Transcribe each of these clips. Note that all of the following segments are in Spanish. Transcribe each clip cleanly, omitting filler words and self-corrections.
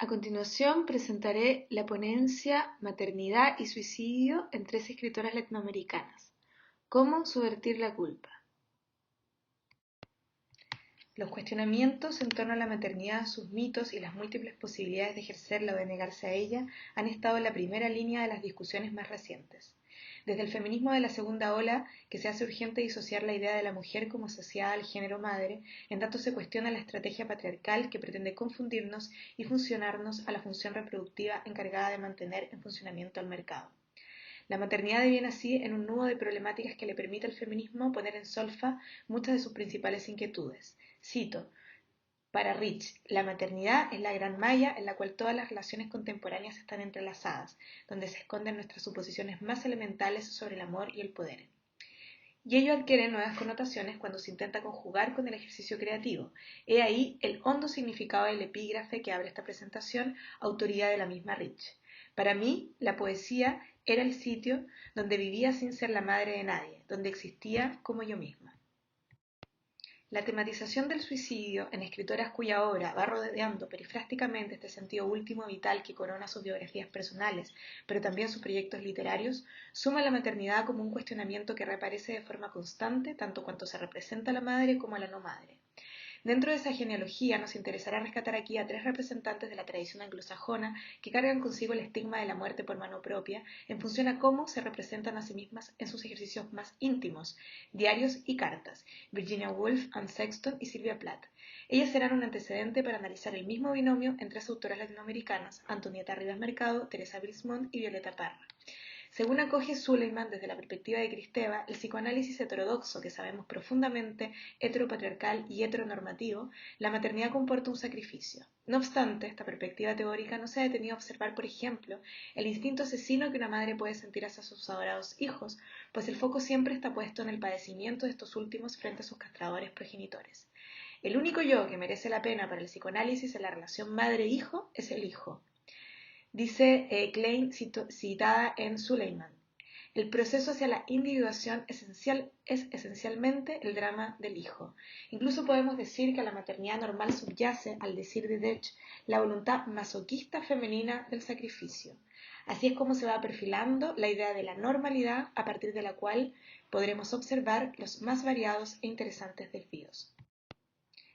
A continuación presentaré la ponencia Maternidad y suicidio en 3 escritoras latinoamericanas. ¿Cómo subvertir la culpa? Los cuestionamientos en torno a la maternidad, sus mitos y las múltiples posibilidades de ejercerla o de negarse a ella han estado en la primera línea de las discusiones más recientes. Desde el feminismo de la segunda ola, que se hace urgente disociar la idea de la mujer como asociada al género madre, en tanto se cuestiona la estrategia patriarcal que pretende confundirnos y funcionarnos a la función reproductiva encargada de mantener en funcionamiento al mercado. La maternidad deviene así en un nudo de problemáticas que le permite al feminismo poner en solfa muchas de sus principales inquietudes. Cito: para Rich, la maternidad es la gran malla en la cual todas las relaciones contemporáneas están entrelazadas, donde se esconden nuestras suposiciones más elementales sobre el amor y el poder. Y ello adquiere nuevas connotaciones cuando se intenta conjugar con el ejercicio creativo. He ahí el hondo significado del epígrafe que abre esta presentación, autoría de la misma Rich. Para mí, la poesía era el sitio donde vivía sin ser la madre de nadie, donde existía como yo misma. La tematización del suicidio en escritoras cuya obra va rodeando perifrásticamente este sentido último vital que corona sus biografías personales, pero también sus proyectos literarios, suma a la maternidad como un cuestionamiento que reaparece de forma constante tanto cuanto se representa a la madre como a la no madre. Dentro de esa genealogía nos interesará rescatar aquí a 3 representantes de la tradición anglosajona que cargan consigo el estigma de la muerte por mano propia en función a cómo se representan a sí mismas en sus ejercicios más íntimos, diarios y cartas, Virginia Woolf, Anne Sexton y Sylvia Plath. Ellas serán un antecedente para analizar el mismo binomio en 3 autoras latinoamericanas, Antonieta Rivas Mercado, Teresa Brismont y Violeta Parra. Según acoge Suleiman desde la perspectiva de Kristeva, el psicoanálisis heterodoxo que sabemos profundamente heteropatriarcal y heteronormativo, la maternidad comporta un sacrificio. No obstante, esta perspectiva teórica no se ha detenido a observar, por ejemplo, el instinto asesino que una madre puede sentir hacia sus adorados hijos, pues el foco siempre está puesto en el padecimiento de estos últimos frente a sus castradores progenitores. El único yo que merece la pena para el psicoanálisis en la relación madre-hijo es el hijo. Dice Klein, citada en Suleiman: el proceso hacia la individuación es esencialmente el drama del hijo. Incluso podemos decir que a la maternidad normal subyace, al decir de Dech, la voluntad masoquista femenina del sacrificio. Así es como se va perfilando la idea de la normalidad, a partir de la cual podremos observar los más variados e interesantes desvíos.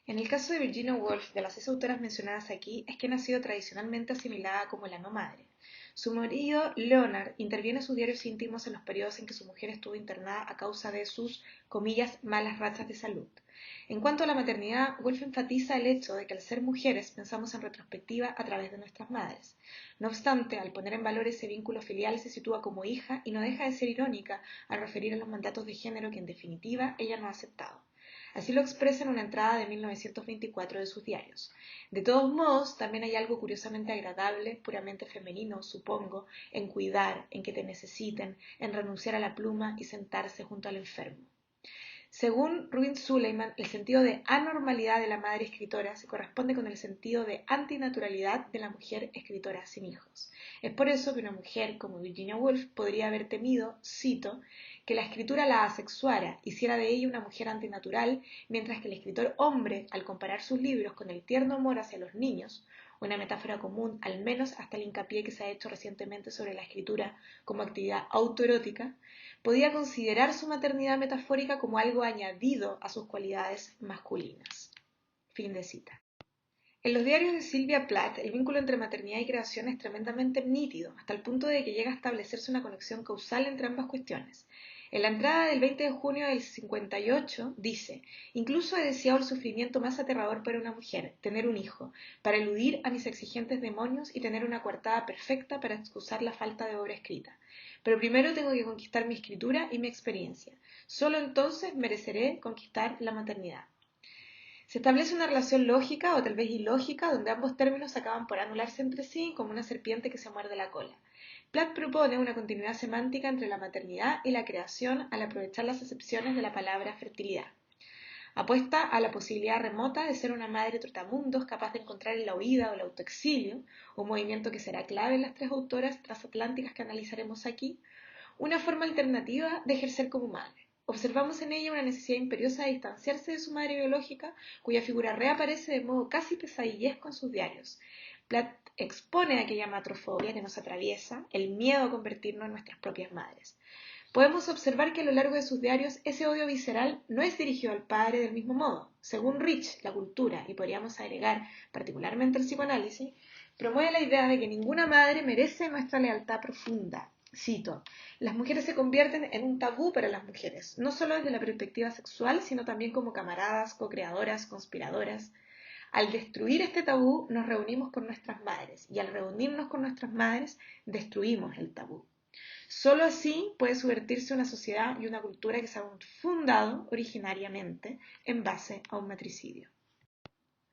En el caso de Virginia Woolf, de las 6 autoras mencionadas aquí, es quien ha sido tradicionalmente asimilada como la no madre. Su marido, Leonard, interviene en sus diarios íntimos en los periodos en que su mujer estuvo internada a causa de sus, comillas, malas rachas de salud. En cuanto a la maternidad, Woolf enfatiza el hecho de que al ser mujeres pensamos en retrospectiva a través de nuestras madres. No obstante, al poner en valor ese vínculo filial se sitúa como hija y no deja de ser irónica al referir a los mandatos de género que en definitiva ella no ha aceptado. Así lo expresa en una entrada de 1924 de sus diarios. De todos modos, también hay algo curiosamente agradable, puramente femenino, supongo, en cuidar, en que te necesiten, en renunciar a la pluma y sentarse junto al enfermo. Según Rubin Suleiman, el sentido de anormalidad de la madre escritora se corresponde con el sentido de antinaturalidad de la mujer escritora sin hijos. Es por eso que una mujer como Virginia Woolf podría haber temido, cito, que la escritura la asexuara, hiciera de ella una mujer antinatural, mientras que el escritor hombre, al comparar sus libros con el tierno amor hacia los niños, una metáfora común al menos hasta el hincapié que se ha hecho recientemente sobre la escritura como actividad autoerótica, podía considerar su maternidad metafórica como algo añadido a sus cualidades masculinas. Fin de cita. En los diarios de Sylvia Plath, el vínculo entre maternidad y creación es tremendamente nítido, hasta el punto de que llega a establecerse una conexión causal entre ambas cuestiones. En la entrada del 20 de junio del 58 dice: incluso he deseado el sufrimiento más aterrador para una mujer, tener un hijo, para eludir a mis exigentes demonios y tener una coartada perfecta para excusar la falta de obra escrita. Pero primero tengo que conquistar mi escritura y mi experiencia. Solo entonces mereceré conquistar la maternidad. Se establece una relación lógica o tal vez ilógica donde ambos términos acaban por anularse entre sí como una serpiente que se muerde la cola. Plath propone una continuidad semántica entre la maternidad y la creación al aprovechar las acepciones de la palabra fertilidad. Apuesta a la posibilidad remota de ser una madre trotamundos capaz de encontrar en la huida o el autoexilio, un movimiento que será clave en las 3 autoras transatlánticas que analizaremos aquí, una forma alternativa de ejercer como madre. Observamos en ella una necesidad imperiosa de distanciarse de su madre biológica, cuya figura reaparece de modo casi pesadillesco en sus diarios. Plath expone aquella matrofobia que nos atraviesa, el miedo a convertirnos en nuestras propias madres. Podemos observar que a lo largo de sus diarios ese odio visceral no es dirigido al padre del mismo modo. Según Rich, la cultura, y podríamos agregar particularmente el psicoanálisis, promueve la idea de que ninguna madre merece nuestra lealtad profunda. Cito, las mujeres se convierten en un tabú para las mujeres, no solo desde la perspectiva sexual, sino también como camaradas, co-creadoras, conspiradoras. Al destruir este tabú, nos reunimos con nuestras madres, y al reunirnos con nuestras madres, destruimos el tabú. Solo así puede subvertirse una sociedad y una cultura que se han fundado originariamente en base a un matricidio.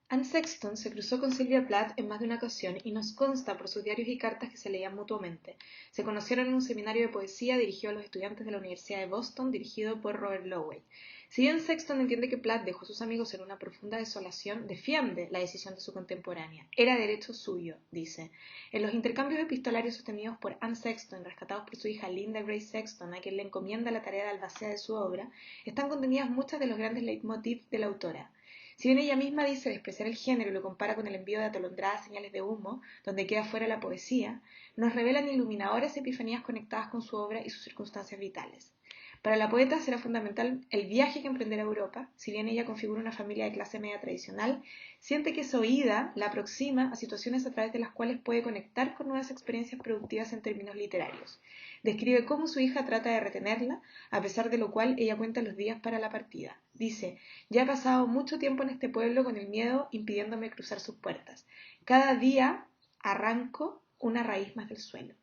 Anne Sexton se cruzó con Sylvia Plath en más de una ocasión y nos consta por sus diarios y cartas que se leían mutuamente. Se conocieron en un seminario de poesía dirigido a los estudiantes de la Universidad de Boston, dirigido por Robert Lowey. Si bien Sexton entiende que Plath dejó a sus amigos en una profunda desolación, defiende la decisión de su contemporánea. Era derecho suyo, dice. En los intercambios epistolarios sostenidos por Anne Sexton, rescatados por su hija Linda Grace Sexton, a quien le encomienda la tarea de albacea de su obra, están contenidas muchas de los grandes leitmotiv de la autora. Si bien ella misma dice despreciar el género y lo compara con el envío de atolondradas señales de humo, donde queda fuera la poesía, nos revelan iluminadoras epifanías conectadas con su obra y sus circunstancias vitales. Para la poeta será fundamental el viaje que emprenderá a Europa. Si bien ella configura una familia de clase media tradicional, siente que esa oída la aproxima a situaciones a través de las cuales puede conectar con nuevas experiencias productivas en términos literarios. Describe cómo su hija trata de retenerla, a pesar de lo cual ella cuenta los días para la partida. Dice, ya he pasado mucho tiempo en este pueblo con el miedo impidiéndome cruzar sus puertas. Cada día arranco una raíz más del suelo.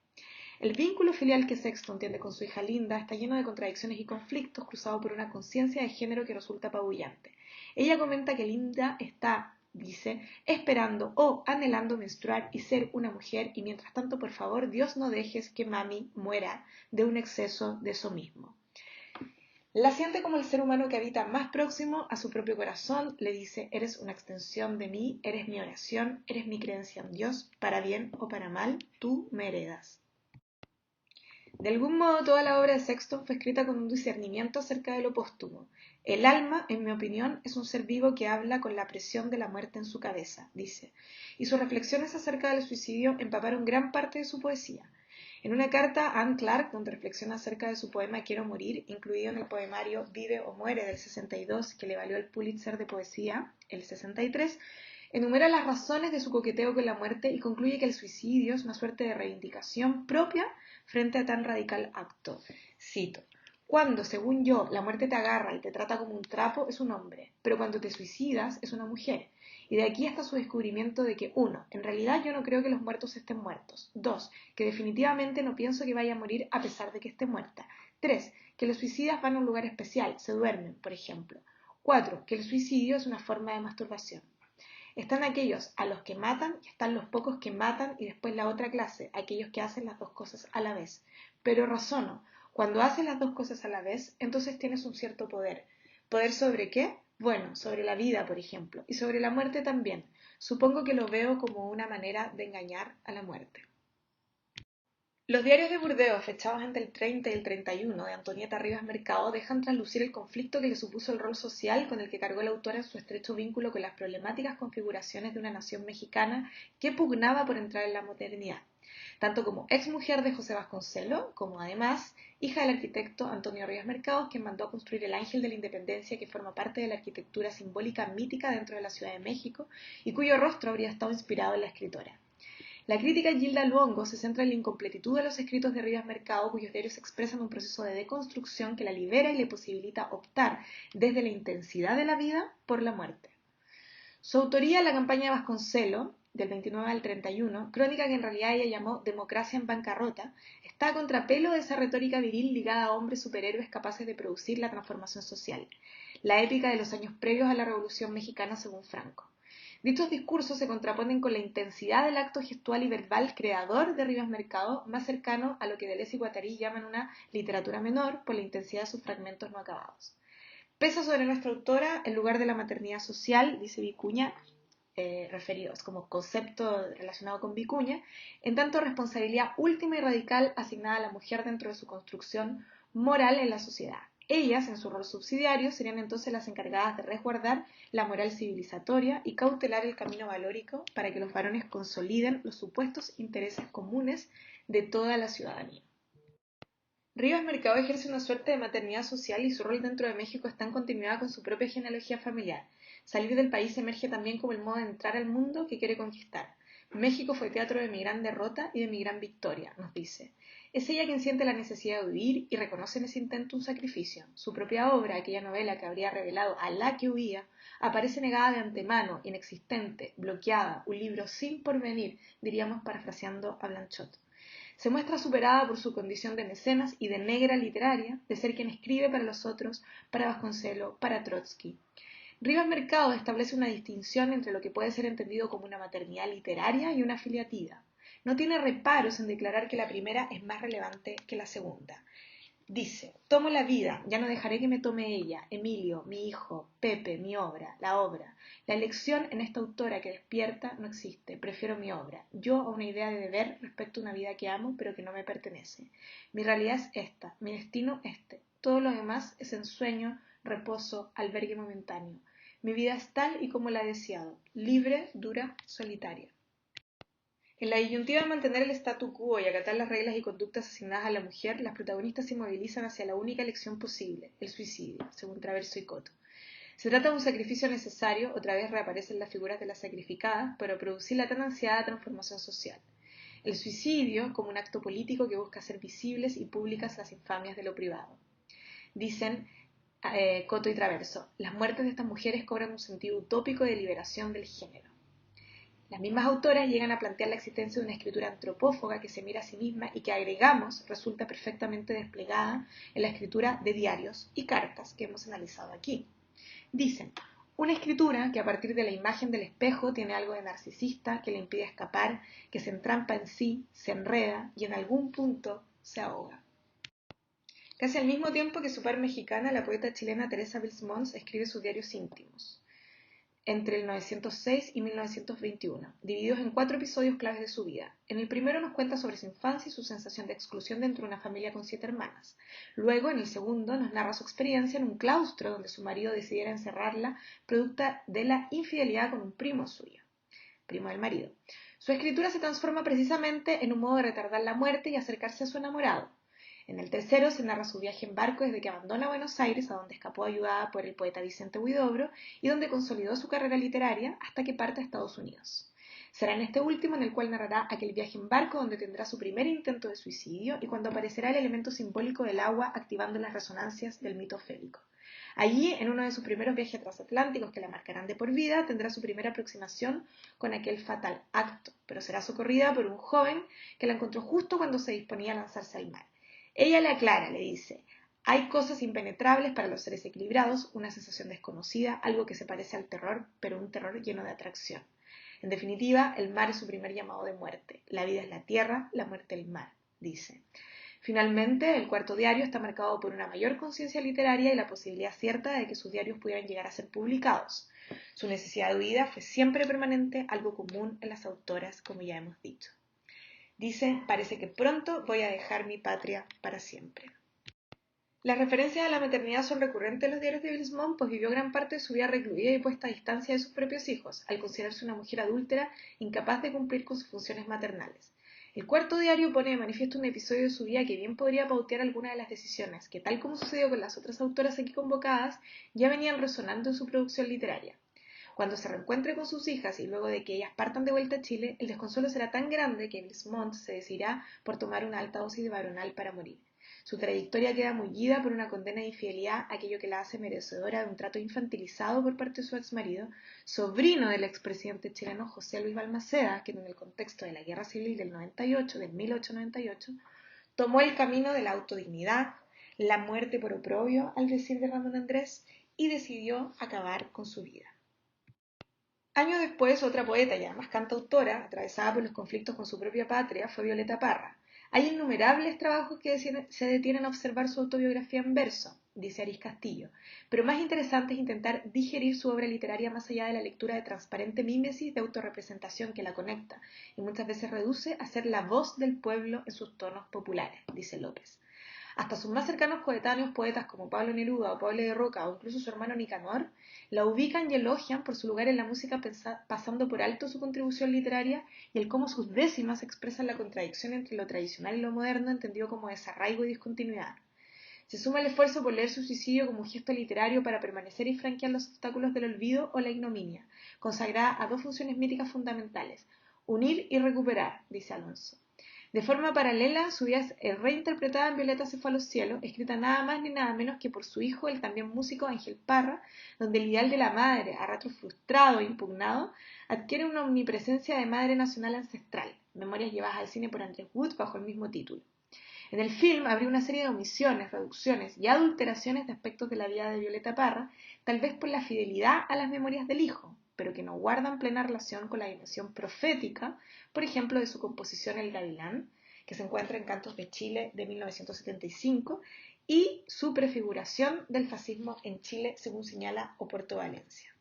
El vínculo filial que Sexton tiene con su hija Linda está lleno de contradicciones y conflictos, cruzado por una conciencia de género que resulta apabullante. Ella comenta que Linda está, dice, esperando o anhelando menstruar y ser una mujer, y mientras tanto, por favor, Dios no dejes que mami muera de un exceso de eso mismo. La siente como el ser humano que habita más próximo a su propio corazón, le dice, eres una extensión de mí, eres mi oración, eres mi creencia en Dios, para bien o para mal, tú me heredas. De algún modo, toda la obra de Sexton fue escrita con un discernimiento acerca de lo póstumo. El alma, en mi opinión, es un ser vivo que habla con la presión de la muerte en su cabeza, dice, y sus reflexiones acerca del suicidio empaparon gran parte de su poesía. En una carta a Anne Clark, donde reflexiona acerca de su poema Quiero morir, incluido en el poemario Vive o muere del 62, que le valió el Pulitzer de poesía, el 63, enumera las razones de su coqueteo con la muerte y concluye que el suicidio es una suerte de reivindicación propia frente a tan radical acto. Cito, cuando, según yo, la muerte te agarra y te trata como un trapo, es un hombre, pero cuando te suicidas, es una mujer. Y de aquí hasta su descubrimiento de que, 1, en realidad yo no creo que los muertos estén muertos. 2, que definitivamente no pienso que vaya a morir a pesar de que esté muerta. 3, que los suicidas van a un lugar especial, se duermen, por ejemplo. 4, que el suicidio es una forma de masturbación. Están aquellos a los que matan y están los pocos que matan y después la otra clase, aquellos que hacen las dos cosas a la vez. Pero razono, cuando haces las dos cosas a la vez, entonces tienes un cierto poder. ¿Poder sobre qué? Bueno, sobre la vida, por ejemplo, y sobre la muerte también. Supongo que lo veo como una manera de engañar a la muerte. Los diarios de Burdeos, fechados entre el 30 y el 31 de Antonieta Rivas Mercado, dejan traslucir el conflicto que le supuso el rol social con el que cargó la autora en su estrecho vínculo con las problemáticas configuraciones de una nación mexicana que pugnaba por entrar en la modernidad, tanto como exmujer de José Vasconcelos, como además hija del arquitecto Antonio Rivas Mercado, quien mandó a construir el Ángel de la Independencia, que forma parte de la arquitectura simbólica mítica dentro de la Ciudad de México y cuyo rostro habría estado inspirado en la escritora. La crítica Gilda Luongo se centra en la incompletitud de los escritos de Rivas Mercado, cuyos diarios expresan un proceso de deconstrucción que la libera y le posibilita optar desde la intensidad de la vida por la muerte. Su autoría, la campaña de Vasconcelos, del 29 al 31, crónica que en realidad ella llamó Democracia en bancarrota, está a contrapelo de esa retórica viril ligada a hombres superhéroes capaces de producir la transformación social, la épica de los años previos a la Revolución Mexicana según Franco. Dichos discursos se contraponen con la intensidad del acto gestual y verbal creador de Rivas Mercado, más cercano a lo que Deleuze y Guattari llaman una literatura menor por la intensidad de sus fragmentos no acabados. Pesa sobre nuestra autora el lugar de la maternidad social, dice Vicuña, referidos como concepto relacionado con Vicuña, en tanto responsabilidad última y radical asignada a la mujer dentro de su construcción moral en la sociedad. Ellas, en su rol subsidiario, serían entonces las encargadas de resguardar la moral civilizatoria y cautelar el camino valórico para que los varones consoliden los supuestos intereses comunes de toda la ciudadanía. Rivas Mercado ejerce una suerte de maternidad social y su rol dentro de México está en continuidad con su propia genealogía familiar. Salir del país emerge también como el modo de entrar al mundo que quiere conquistar. México fue teatro de mi gran derrota y de mi gran victoria, nos dice. Es ella quien siente la necesidad de huir y reconoce en ese intento un sacrificio. Su propia obra, aquella novela que habría revelado a la que huía, aparece negada de antemano, inexistente, bloqueada, un libro sin porvenir, diríamos parafraseando a Blanchot. Se muestra superada por su condición de mecenas y de negra literaria, de ser quien escribe para los otros, para Vasconcelos, para Trotsky. Rivas Mercado establece una distinción entre lo que puede ser entendido como una maternidad literaria y una filiativa. No tiene reparos en declarar que la primera es más relevante que la segunda. Dice, tomo la vida, ya no dejaré que me tome ella, Emilio, mi hijo, Pepe, mi obra, la obra. La elección en esta autora que despierta no existe, prefiero mi obra. Yo a una idea de deber respecto a una vida que amo pero que no me pertenece. Mi realidad es esta, mi destino este. Todo lo demás es ensueño, reposo, albergue momentáneo. Mi vida es tal y como la he deseado, libre, dura, solitaria. En la disyuntiva de mantener el statu quo y acatar las reglas y conductas asignadas a la mujer, las protagonistas se movilizan hacia la única elección posible, el suicidio, según Traverso y Coto. Se trata de un sacrificio necesario, otra vez reaparecen las figuras de las sacrificadas, para producir la tan ansiada transformación social. El suicidio como un acto político que busca hacer visibles y públicas las infamias de lo privado. Dicen Coto y Traverso, las muertes de estas mujeres cobran un sentido utópico de liberación del género. Las mismas autoras llegan a plantear la existencia de una escritura antropófaga que se mira a sí misma y que agregamos resulta perfectamente desplegada en la escritura de diarios y cartas que hemos analizado aquí. Dicen, una escritura que a partir de la imagen del espejo tiene algo de narcisista que le impide escapar, que se entrampa en sí, se enreda y en algún punto se ahoga. Casi al mismo tiempo que su par mexicana, la poeta chilena Teresa Bilsmons escribe sus diarios íntimos entre el 1906 y 1921, divididos en 4 episodios claves de su vida. En el primero nos cuenta sobre su infancia y su sensación de exclusión dentro de una familia con 7 hermanas. Luego, en el segundo, nos narra su experiencia en un claustro donde su marido decidiera encerrarla, producto de la infidelidad con un primo suyo, primo del marido. Su escritura se transforma precisamente en un modo de retardar la muerte y acercarse a su enamorado. En el tercero se narra su viaje en barco desde que abandona Buenos Aires, a donde escapó ayudada por el poeta Vicente Huidobro y donde consolidó su carrera literaria hasta que parte a Estados Unidos. Será en este último en el cual narrará aquel viaje en barco donde tendrá su primer intento de suicidio y cuando aparecerá el elemento simbólico del agua activando las resonancias del mito félico. Allí, en uno de sus primeros viajes transatlánticos que la marcarán de por vida, tendrá su primera aproximación con aquel fatal acto, pero será socorrida por un joven que la encontró justo cuando se disponía a lanzarse al mar. Ella le aclara, le dice, hay cosas impenetrables para los seres equilibrados, una sensación desconocida, algo que se parece al terror, pero un terror lleno de atracción. En definitiva, el mar es su primer llamado de muerte. La vida es la tierra, la muerte el mar, dice. Finalmente, el cuarto diario está marcado por una mayor conciencia literaria y la posibilidad cierta de que sus diarios pudieran llegar a ser publicados. Su necesidad de huida fue siempre permanente, algo común en las autoras, como ya hemos dicho. Dice, parece que pronto voy a dejar mi patria para siempre. Las referencias a la maternidad son recurrentes en los diarios de Bilsmont, pues vivió gran parte de su vida recluida y puesta a distancia de sus propios hijos, al considerarse una mujer adúltera incapaz de cumplir con sus funciones maternales. El cuarto diario pone de manifiesto un episodio de su vida que bien podría pautear algunas de las decisiones que, tal como sucedió con las otras autoras aquí convocadas, ya venían resonando en su producción literaria. Cuando se reencuentre con sus hijas y luego de que ellas partan de vuelta a Chile, el desconsuelo será tan grande que Bilsmont se decidirá por tomar una alta dosis de Baronal para morir. Su trayectoria queda mullida por una condena de infidelidad, aquello que la hace merecedora de un trato infantilizado por parte de su exmarido, sobrino del expresidente chileno José Luis Balmaceda, que en el contexto de la Guerra Civil del 1898, tomó el camino de la autodignidad, la muerte por oprobio, al decir de Ramón Andrés, y decidió acabar con su vida. Años después, otra poeta y además cantautora, atravesada por los conflictos con su propia patria, fue Violeta Parra. Hay innumerables trabajos que se detienen a observar su autobiografía en verso, dice Aris Castillo, pero más interesante es intentar digerir su obra literaria más allá de la lectura de transparente mímesis de autorrepresentación que la conecta y muchas veces reduce a ser la voz del pueblo en sus tonos populares, dice López. Hasta sus más cercanos coetáneos, poetas como Pablo Neruda o Pablo de Roca o incluso su hermano Nicanor, la ubican y elogian por su lugar en la música, pasando por alto su contribución literaria y el cómo sus décimas expresan la contradicción entre lo tradicional y lo moderno, entendido como desarraigo y discontinuidad. Se suma el esfuerzo por leer su suicidio como un gesto literario para permanecer y franquear los obstáculos del olvido o la ignominia, consagrada a dos funciones míticas fundamentales: unir y recuperar, dice Alonso. De forma paralela, su vida es reinterpretada en Violeta se fue a los cielos, escrita nada más ni nada menos que por su hijo, el también músico Ángel Parra, donde el ideal de la madre, a ratos frustrado e impugnado, adquiere una omnipresencia de madre nacional ancestral, memorias llevadas al cine por Andrés Wood bajo el mismo título. En el film habría una serie de omisiones, reducciones y adulteraciones de aspectos de la vida de Violeta Parra, tal vez por la fidelidad a las memorias del hijo, pero que no guardan plena relación con la dimensión profética, por ejemplo, de su composición El Gavilán, que se encuentra en Cantos de Chile de 1975, y su prefiguración del fascismo en Chile, según señala Oporto Valencia.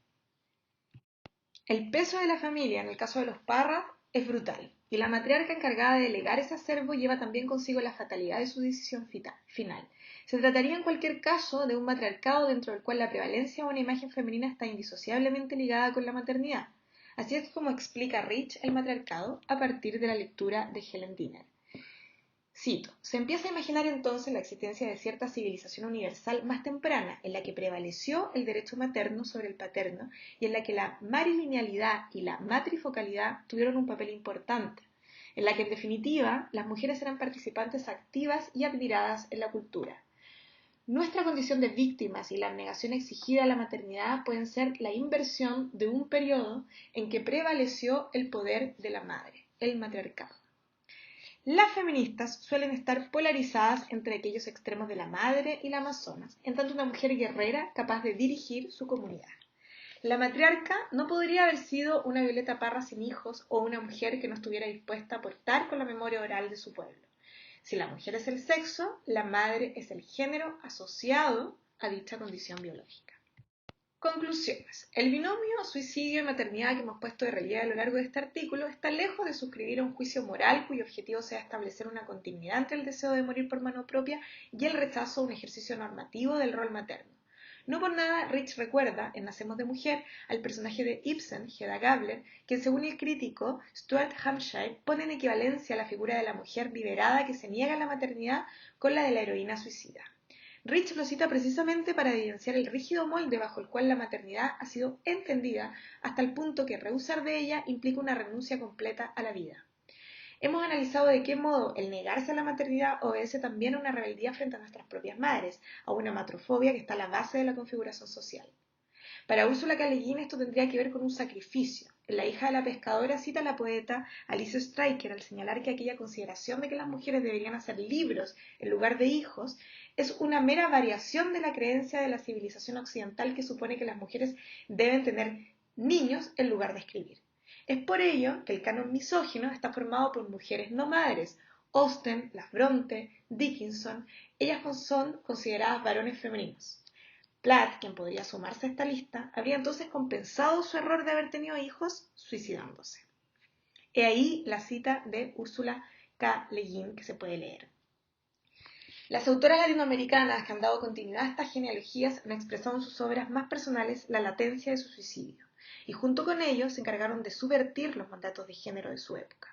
El peso de la familia, en el caso de los Parra, es brutal, y la matriarca encargada de delegar ese acervo lleva también consigo la fatalidad de su decisión final. Se trataría en cualquier caso de un matriarcado dentro del cual la prevalencia de una imagen femenina está indisociablemente ligada con la maternidad. Así es como explica Rich el matriarcado a partir de la lectura de Helen Dinner. Cito: se empieza a imaginar entonces la existencia de cierta civilización universal más temprana, en la que prevaleció el derecho materno sobre el paterno y en la que la marilinealidad y la matrifocalidad tuvieron un papel importante, en la que en definitiva las mujeres eran participantes activas y admiradas en la cultura. Nuestra condición de víctimas y la abnegación exigida a la maternidad pueden ser la inversión de un periodo en que prevaleció el poder de la madre, el matriarcado. Las feministas suelen estar polarizadas entre aquellos extremos de la madre y la amazonas, en tanto una mujer guerrera capaz de dirigir su comunidad. La matriarca no podría haber sido una Violeta Parra sin hijos o una mujer que no estuviera dispuesta a aportar con la memoria oral de su pueblo. Si la mujer es el sexo, la madre es el género asociado a dicha condición biológica. Conclusiones. El binomio suicidio y maternidad que hemos puesto de relieve a lo largo de este artículo está lejos de suscribir a un juicio moral cuyo objetivo sea establecer una continuidad entre el deseo de morir por mano propia y el rechazo a un ejercicio normativo del rol materno. No por nada, Rich recuerda, en Nacemos de Mujer, al personaje de Ibsen, Hedda Gabler, quien según el crítico Stuart Hampshire pone en equivalencia la figura de la mujer liberada que se niega a la maternidad con la de la heroína suicida. Rich lo cita precisamente para evidenciar el rígido molde bajo el cual la maternidad ha sido entendida hasta el punto que rehusar de ella implica una renuncia completa a la vida. Hemos analizado de qué modo el negarse a la maternidad obedece también a una rebeldía frente a nuestras propias madres, a una matrofobia que está a la base de la configuración social. Para Úrsula K. Le Guin esto tendría que ver con un sacrificio. En La hija de la pescadora cita a la poeta Alice Stryker al señalar que aquella consideración de que las mujeres deberían hacer libros en lugar de hijos es una mera variación de la creencia de la civilización occidental que supone que las mujeres deben tener niños en lugar de escribir. Es por ello que el canon misógino está formado por mujeres no madres. Austen, las Bronte, Dickinson, ellas son consideradas varones femeninos. Platt, quien podría sumarse a esta lista, habría entonces compensado su error de haber tenido hijos suicidándose. He ahí la cita de Úrsula K. Le Guin que se puede leer. Las autoras latinoamericanas que han dado continuidad a estas genealogías han expresado en sus obras más personales la latencia de su suicidio, y junto con ellos se encargaron de subvertir los mandatos de género de su época.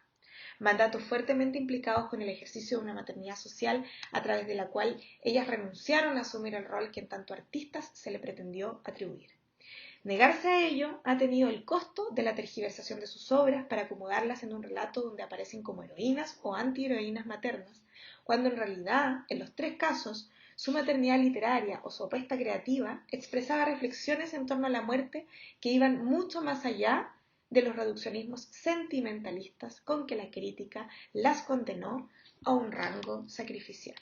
Mandatos fuertemente implicados con el ejercicio de una maternidad social a través de la cual ellas renunciaron a asumir el rol que en tanto artistas se le pretendió atribuir. Negarse a ello ha tenido el costo de la tergiversación de sus obras para acomodarlas en un relato donde aparecen como heroínas o antiheroínas maternas, cuando en realidad, en los tres casos, su maternidad literaria o su apuesta creativa expresaba reflexiones en torno a la muerte que iban mucho más allá de los reduccionismos sentimentalistas con que la crítica las condenó a un rango sacrificial.